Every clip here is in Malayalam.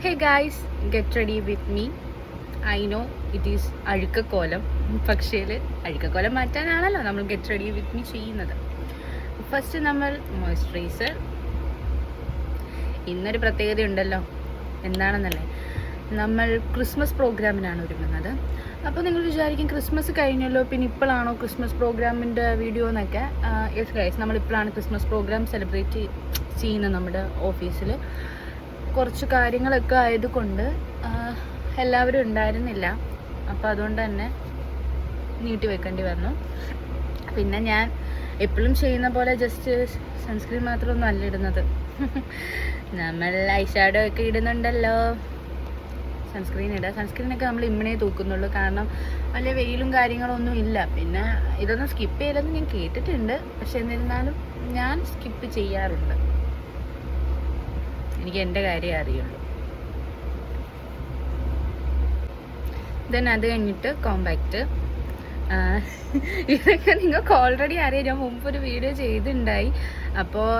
Hey guys, get ready with me. I know it is അഴുക്കക്കോലം, പക്ഷേ അഴുക്കക്കോലം മാറ്റാനാണല്ലോ നമ്മൾ ഗെറ്റ് റെഡി വിത്ത് മീ ചെയ്യുന്നത്. ഫസ്റ്റ് നമ്മൾ മോയ്സ്ചറൈസർ. ഇന്നൊരു പ്രത്യേകത ഉണ്ടല്ലോ, എന്താണെന്നല്ലേ, നമ്മൾ ക്രിസ്മസ് പ്രോഗ്രാമിനാണ് ഒരുങ്ങുന്നത്. അപ്പോൾ നിങ്ങൾ വിചാരിക്കും ക്രിസ്മസ് കഴിഞ്ഞല്ലോ, പിന്നെ ഇപ്പോഴാണോ ക്രിസ്മസ് പ്രോഗ്രാമിൻ്റെ വീഡിയോ എന്നൊക്കെ. യെസ് ഗൈസ്, നമ്മളിപ്പോഴാണ് ക്രിസ്മസ് പ്രോഗ്രാം സെലിബ്രേറ്റ് ചെയ്യുന്നത്. നമ്മുടെ ഓഫീസിൽ കുറച്ച് കാര്യങ്ങളൊക്കെ ആയതുകൊണ്ട് എല്ലാവരും ഉണ്ടായിരുന്നില്ല, അപ്പോൾ അതുകൊണ്ട് തന്നെ നീട്ടി വെക്കേണ്ടി വന്നു. പിന്നെ ഞാൻ എപ്പോഴും ചെയ്യുന്ന പോലെ ജസ്റ്റ് സൺസ്ക്രീൻ മാത്രമൊന്നും അല്ല ഇടുന്നത്. നമ്മൾ ഐഷാഡോ ഒക്കെ ഇടുന്നുണ്ടല്ലോ. സൺസ്ക്രീനൊക്കെ നമ്മൾ ഇമ്മണേ തൂക്കുന്നുള്ളൂ, കാരണം വലിയ വെയിലും കാര്യങ്ങളൊന്നും ഇല്ല. പിന്നെ ഇതൊന്നും സ്കിപ്പ് ചെയ്യലെന്ന് ഞാൻ കേട്ടിട്ടുണ്ട്, പക്ഷെ എന്നിരുന്നാലും ഞാൻ സ്കിപ്പ് ചെയ്യാറുണ്ട്. എനിക്ക് എൻ്റെ കാര്യം അറിയുള്ളൂ. ദെൻ അത് കഴിഞ്ഞിട്ട് കോമ്പാക്റ്റ്. ഇതൊക്കെ നിങ്ങൾക്ക് ഓൾറെഡി അറിയാം, ഞാൻ മുമ്പൊരു വീഡിയോ ചെയ്തിട്ടുണ്ടായി. അപ്പോൾ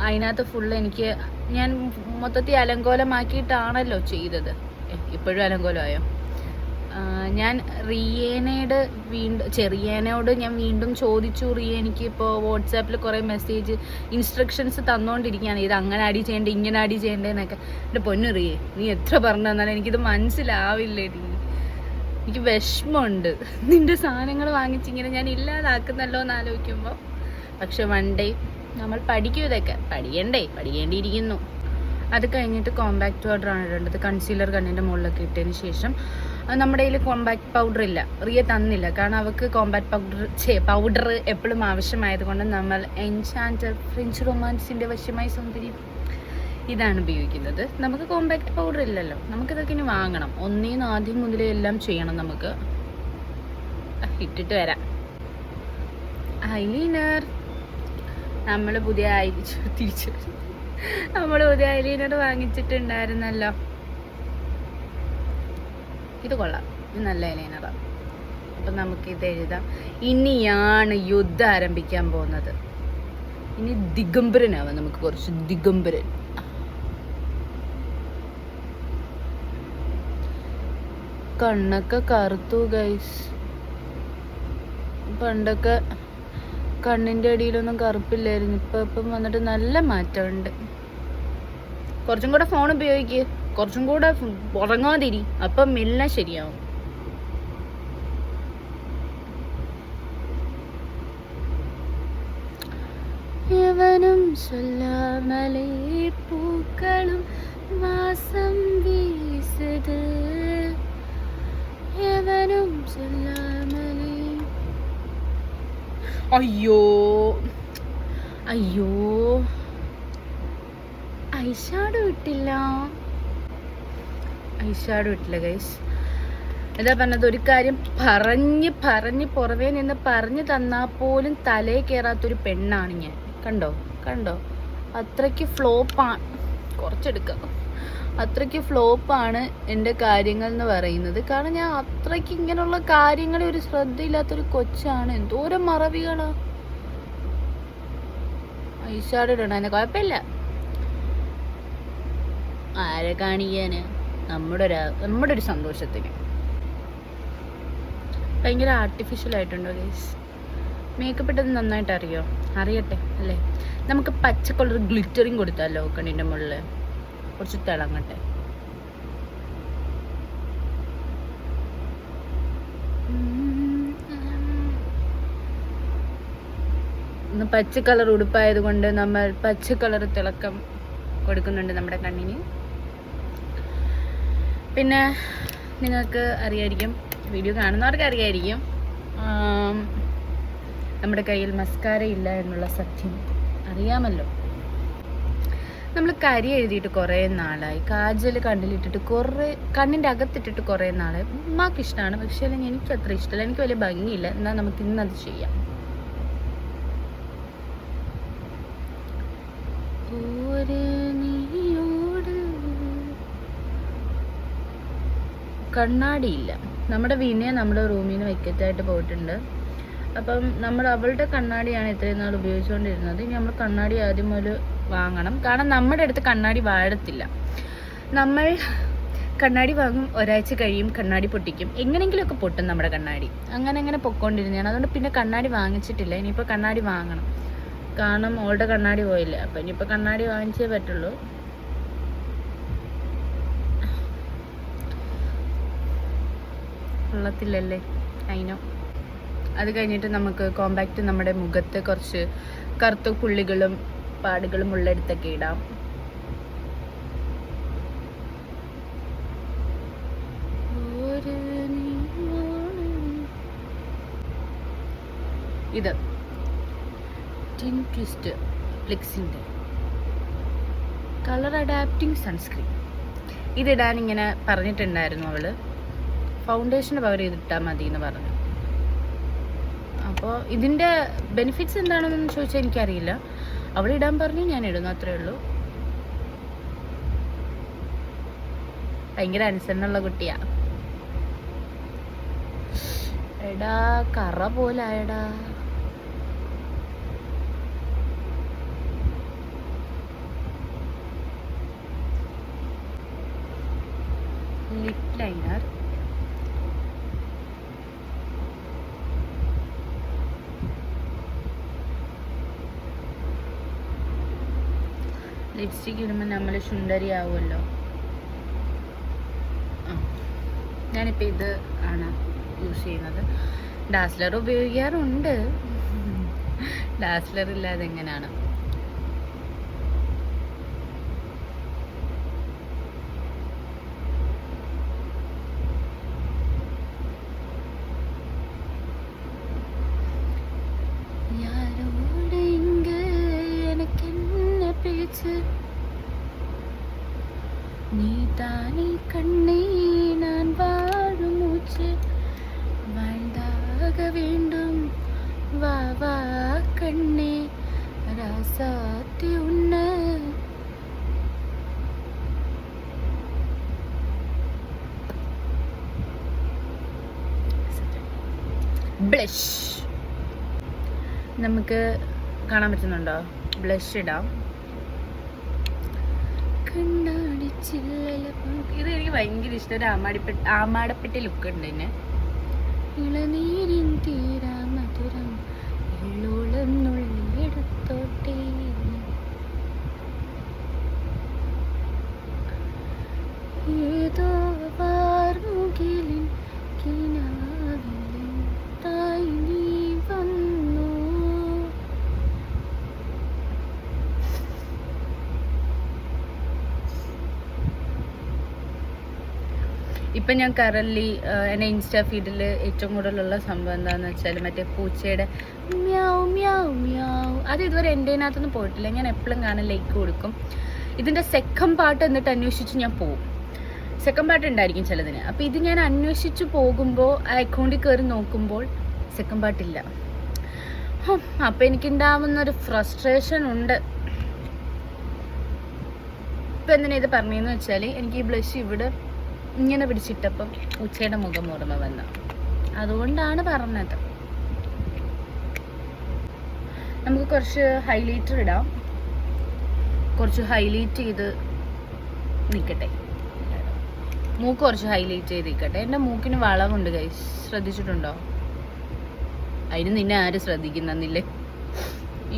അതിനകത്ത് ഫുള്ള് ഞാൻ മൊത്തത്തിൽ അലങ്കോലമാക്കിയിട്ടാണല്ലോ ചെയ്തത്. ഇപ്പോഴും അലങ്കോലമായോ? ഞാൻ ചെറിയേനോട് ഞാൻ വീണ്ടും ചോദിച്ചു. റിയ എനിക്ക് ഇപ്പോൾ വാട്സാപ്പിൽ കുറേ മെസ്സേജ് ഇൻസ്ട്രക്ഷൻസ് തന്നുകൊണ്ടിരിക്കുകയാണ്, ഇത് അങ്ങനെ അടി ചെയ്യേണ്ടത്, ഇങ്ങനെ അടി ചെയ്യേണ്ടതെന്നൊക്കെ. എൻ്റെ പൊന്നു റിയേ, നീ എത്ര പറഞ്ഞു തന്നാലും എനിക്കിത് മനസ്സിലാവില്ലേ. എനിക്ക് വിഷമമുണ്ട് നിൻ്റെ സാധനങ്ങൾ വാങ്ങിച്ചിങ്ങനെ ഞാൻ ഇല്ലാതാക്കുന്നല്ലോ എന്ന് ആലോചിക്കുമ്പോൾ. പക്ഷെ വൺ ഡേ നമ്മൾ പഠിക്കും, ഇതൊക്കെ പഠിക്കേണ്ടിയിരിക്കുന്നു. അത് കഴിഞ്ഞിട്ട് കോമ്പാക്റ്റ് പൗഡറാണ് ഇടേണ്ടത്. കൺസീലർ കണ്ണിൻ്റെ മുകളിലൊക്കെ ഇട്ടതിന് ശേഷം, നമ്മുടെ കയ്യിൽ കോമ്പാക്റ്റ് പൗഡർ ഇല്ല, റിയ തന്നില്ല, കാരണം അവൾക്ക് കോമ്പാക്റ്റ് പൗഡർ എപ്പോഴും ആവശ്യമായതുകൊണ്ട് നമ്മൾ എൻചാൻറ്റർ ഫ്രഞ്ച് റൊമാൻസിൻ്റെ വശ്യമായ സൗന്ദര്യം ഇതാണ് ഉപയോഗിക്കുന്നത്. നമുക്ക് കോമ്പാക്റ്റ് പൗഡർ ഇല്ലല്ലോ, നമുക്കിതൊക്കെ ഇനി വാങ്ങണം. ഒന്നേന്ന് ആദ്യം മുതലേ എല്ലാം ചെയ്യണം. നമുക്ക് ഇട്ടിട്ട് വരാം. ഐലൈനർ നമ്മൾ പുതിയ ഐലൈനർ വാങ്ങിച്ചിട്ടുണ്ടായിരുന്നല്ലോ. ഇത് കൊള്ളാം, ഇത് നല്ല ഐലൈനറാണ്. അപ്പം നമുക്കിത് എഴുതാം. ഇനിയാണ് യുദ്ധം ആരംഭിക്കാൻ പോകുന്നത്. ഇനി ദിഗംബരനാവാം, നമുക്ക് കുറച്ച് ദിഗംബരൻ. കണ്ണൊക്കെ കറുത്തു ഗൈസ്. പണ്ടൊക്കെ കണ്ണിൻ്റെ അടിയിലൊന്നും കറുപ്പില്ലായിരുന്നു, ഇപ്പം വന്നിട്ട് നല്ല മാറ്റമുണ്ട്. കുറച്ചും കൂടെ ഫോൺ ഉപയോഗിക്കുക, കുറച്ചും കൂടെ ഉറങ്ങാതിരി, അപ്പം എല്ലാം ശരിയാവും. യവനും ചൊല്ലാമലേ പൂക്കളും വാസം വീസത്, യവനും ചൊല്ലാമലേ. അയ്യോ ഐഷാഡോ ഇട്ടില്ല ഗൈസ്. എന്താ പറഞ്ഞത്, ഒരു കാര്യം പറഞ്ഞ് പുറവേ നിന്ന് പറഞ്ഞു തന്നാൽ പോലും തലയിൽ കയറാത്തൊരു പെണ്ണാണ് ഞാൻ. കണ്ടോ അത്രയ്ക്ക് ഫ്ലോപ്പാണ്. കുറച്ചെടുക്കാം. അത്രയ്ക്ക് ഫ്ലോപ്പാണ് എൻ്റെ കാര്യങ്ങൾ എന്ന് പറയുന്നത്. കാരണം ഞാൻ അത്രയ്ക്ക് ഇങ്ങനെയുള്ള കാര്യങ്ങളിൽ ഒരു ശ്രദ്ധയില്ലാത്തൊരു കൊച്ചാണ്. എന്തോരം മറവികളാ. ഐഷാഡോ ഇടണം, അതിന് കുഴപ്പമില്ല. ആരെ കാണിക്കാന്, നമ്മുടെ ഒരു സന്തോഷത്തിന്. ഭയങ്കര ആർട്ടിഫിഷ്യൽ ആയിട്ടുണ്ടോ ഗൈസ്? മേക്കപ്പ് ഇട്ടത് നന്നായിട്ട് അറിയട്ടെ അല്ലേ? നമുക്ക് പച്ച കളർ ഗ്ലിറ്ററിങ് കൊടുത്താലോ കണ്ണിൻ്റെ മുകളിൽ, കുറച്ച് തിളങ്ങട്ടെ. ഇന്ന് പച്ച കളർ ഉടുപ്പായത് കൊണ്ട് നമ്മൾ പച്ച കളർ തിളക്കം കൊടുക്കുന്നുണ്ട് നമ്മുടെ കണ്ണിന്. പിന്നെ നിങ്ങൾക്ക് അറിയായിരിക്കും, വീഡിയോ കാണുന്നവർക്ക് അറിയായിരിക്കും, നമ്മുടെ കയ്യിൽ മസ്കാര ഇല്ല എന്നുള്ള സത്യം അറിയാമല്ലോ. നമ്മൾ കരി എഴുതിയിട്ട് കുറേ നാളായി, കാജൽ കണ്ണിലിട്ടിട്ട് കണ്ണിൻ്റെ അകത്തിട്ടിട്ട് കുറേ നാളായി. ഉമ്മാക്ക് ഇഷ്ടമാണ്, പക്ഷേ അല്ലെങ്കിൽ എനിക്ക് അത്ര ഇഷ്ടമല്ല, എനിക്ക് വലിയ ഭംഗിയില്ല. എന്നാൽ നമുക്ക് ഇന്നത് ചെയ്യാം. കണ്ണാടിയില്ല. നമ്മുടെ വിനയ നമ്മുടെ റൂമിൽ നിന്ന് വെക്കറ്റായിട്ട് പോയിട്ടുണ്ട്. അപ്പം അവളുടെ കണ്ണാടിയാണ് ഇത്രയും നാൾ ഉപയോഗിച്ചുകൊണ്ടിരുന്നത്. ഇനി നമ്മൾ കണ്ണാടി ആദ്യം മുതൽ വാങ്ങണം. കാരണം നമ്മുടെ അടുത്ത് കണ്ണാടി വാഴത്തില്ല. നമ്മൾ കണ്ണാടി വാങ്ങും, ഒരാഴ്ച കഴിയും കണ്ണാടി പൊട്ടിക്കും, എങ്ങനെയെങ്കിലുമൊക്കെ പൊട്ടും നമ്മുടെ കണ്ണാടി. അങ്ങനെ പൊക്കോണ്ടിരുന്നതാണ്. അതുകൊണ്ട് പിന്നെ കണ്ണാടി വാങ്ങിച്ചിട്ടില്ല. ഇനിയിപ്പോൾ കണ്ണാടി വാങ്ങണം. കാരണം ഓളുടെ കണ്ണാടി പോയില്ല. അപ്പം ഇനിയിപ്പോൾ കണ്ണാടി വാങ്ങിച്ചേ പറ്റുള്ളൂ. കൊള്ളത്തില്ലല്ലേ? അതിനോ. അത് കഴിഞ്ഞിട്ട് നമുക്ക് കോമ്പാക്റ്റ് നമ്മുടെ മുഖത്ത് കുറച്ച് കറുത്ത പുള്ളികളും പാടുകളും ഉള്ളിടത്തൊക്കെ ഇടാം. ഇത് ടിൻ ട്വിസ്റ്റ് ഫ്ലിക്സിൻ്റെ കളർ അഡാപ്റ്റിംഗ് സൺസ്ക്രീൻ. ഇതിടാൻ ഇങ്ങനെ പറഞ്ഞിട്ടുണ്ടായിരുന്നു അവള്. ഫൗണ്ടേഷന് പകരം ഇതിട്ടാൽ മതി എന്ന് പറഞ്ഞു. അപ്പോൾ ഇതിൻ്റെ ബെനിഫിറ്റ്സ് എന്താണെന്ന് ചോദിച്ചാൽ എനിക്കറിയില്ല. അവളിടാൻ പറഞ്ഞു, ഞാൻ ഇടുന്നു, അത്രേ ഉള്ളൂ. ഭയങ്കര അനുസരണമുള്ള കുട്ടിയാ. എടാ കറ പോലായടാ. ലിപ് ലൈനർ, ലിപ്സ്റ്റിക് ഇടുമ്പോൾ നമ്മൾ സുന്ദരിയാവുമല്ലോ. ഞാനിപ്പോൾ ഇത് ആണ് യൂസ് ചെയ്യുന്നത്. ഡാസ്ലർ ഉപയോഗിക്കാറുണ്ട്. ഡാസ്ലർ ഇല്ലാതെ എങ്ങനെയാണ്? நீ தானே கண்ணே நான் வாழும் மூச்சு வாழ்ந்தாக வேண்டும் வா வா கண்ணே ராசாத்தி உன்ன ബ്ലഷ് നമുക്ക് കാണാൻ പറ്റുന്നുണ്ടോ? ബ്ലഷ് ഇടാം. ഇത് എനിക്ക് ഭയങ്കര ഇഷ്ടം. ഒരു ആമാടപ്പെട്ടി ലുക്ക് ഉണ്ട് ഇതിന്. ഇളനീരിൻ തീരാ മധുരം എടുത്തോട്ടെ. ഏതോ വാർമുകിലിൻ കിനാവിലെ തായ് നീ വന്നു. ഇപ്പം ഞാൻ കറൻലി എൻ്റെ ഇൻസ്റ്റാ ഫീഡിൽ ഏറ്റവും കൂടുതലുള്ള സംഭവം എന്താണെന്ന് വെച്ചാൽ മറ്റേ പൂച്ചയുടെ മ്യാവ് മ്യാവ് മ്യാവ്. അത് ഇതുവരെ എൻ്റെ അതിനകത്തൊന്നും പോയിട്ടില്ല. ഞാൻ എപ്പോഴും കാണാൻ ലൈക്ക് കൊടുക്കും. ഇതിൻ്റെ സെക്കൻഡ് പാർട്ട് എന്നിട്ട് അന്വേഷിച്ച് ഞാൻ പോകും. സെക്കൻഡ് പാർട്ട് ഉണ്ടായിരിക്കും ചിലതിന്. അപ്പോൾ ഇത് ഞാൻ അന്വേഷിച്ച് പോകുമ്പോൾ ആ അക്കൗണ്ടിൽ കയറി നോക്കുമ്പോൾ സെക്കൻഡ് പാർട്ടില്ല. അപ്പോൾ എനിക്കുണ്ടാവുന്നൊരു ഫ്രസ്ട്രേഷൻ ഉണ്ട്. ഇപ്പം എന്തിനാ ഇത് പറഞ്ഞതെന്ന് വെച്ചാൽ എനിക്ക് ഈ ബ്ലഷ് ഇവിടെ ഇങ്ങനെ പിടിച്ചിട്ടപ്പം ഉച്ചയുടെ മുഖം ഓർമ്മ വന്ന, അതുകൊണ്ടാണ് പറഞ്ഞത്. നമുക്ക് കുറച്ച് ഹൈലൈറ്റർ ഇടാം. കുറച്ച് ഹൈലൈറ്റ് ചെയ്ത് നിൽക്കട്ടെ. മൂക്ക് കുറച്ച് ഹൈലൈറ്റ് ചെയ്ത് നിൽക്കട്ടെ. എൻ്റെ മൂക്കിന് വളവുണ്ട് ഗൈസ്, ശ്രദ്ധിച്ചിട്ടുണ്ടോ? അതിന് നിന്നെ ആരും ശ്രദ്ധിക്കുന്നില്ലേ?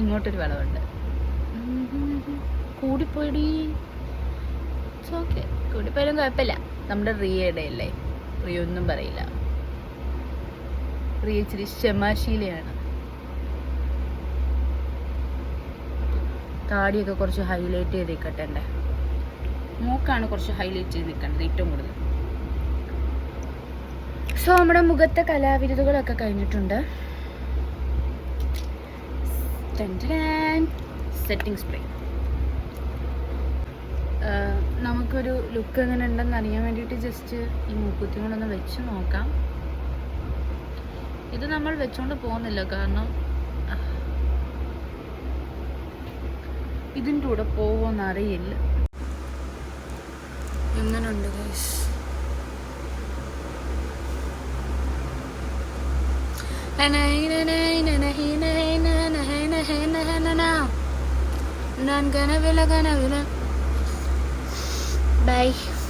ഇങ്ങോട്ടൊരു വളവുണ്ട്. കൂടിപ്പോയിടി. ഓക്കെ, കൂടിപ്പോയാലും കുഴപ്പമില്ല. നമ്മുടെ റിയയുടെ അല്ലേ? റിയ ഒന്നും പറയില്ല. റിയ ഇച്ചിരി ക്ഷമാശീലയാണ്. താടിയൊക്കെ കുറച്ച് ഹൈലൈറ്റ് ചെയ്ത് നിൽക്കട്ടെ. എൻ്റെ മൂക്കാണ് കുറച്ച് ഹൈലൈറ്റ് ചെയ്ത് നിൽക്കേണ്ടത് ഏറ്റവും കൂടുതൽ. സോ നമ്മുടെ മുഖത്തെ കലാവിരുതുകളൊക്കെ കഴിഞ്ഞിട്ടുണ്ട്. Setting spray. നമുക്കൊരു ലുക്ക് എങ്ങനെ ഉണ്ടെന്ന് അറിയാൻ വേണ്ടിയിട്ട് ജസ്റ്റ് ഈ മൂക്കുത്തി കൊണ്ടൊന്ന് വെച്ച് നോക്കാം. ഇത് നമ്മൾ വെച്ചോണ്ട് പോകുന്നില്ല, കാരണം ഇതിൻ്റെ കൂടെ പോവുമെന്ന് അറിയില്ല. എങ്ങനെയുണ്ട് ഗൈസ്? ബൈ.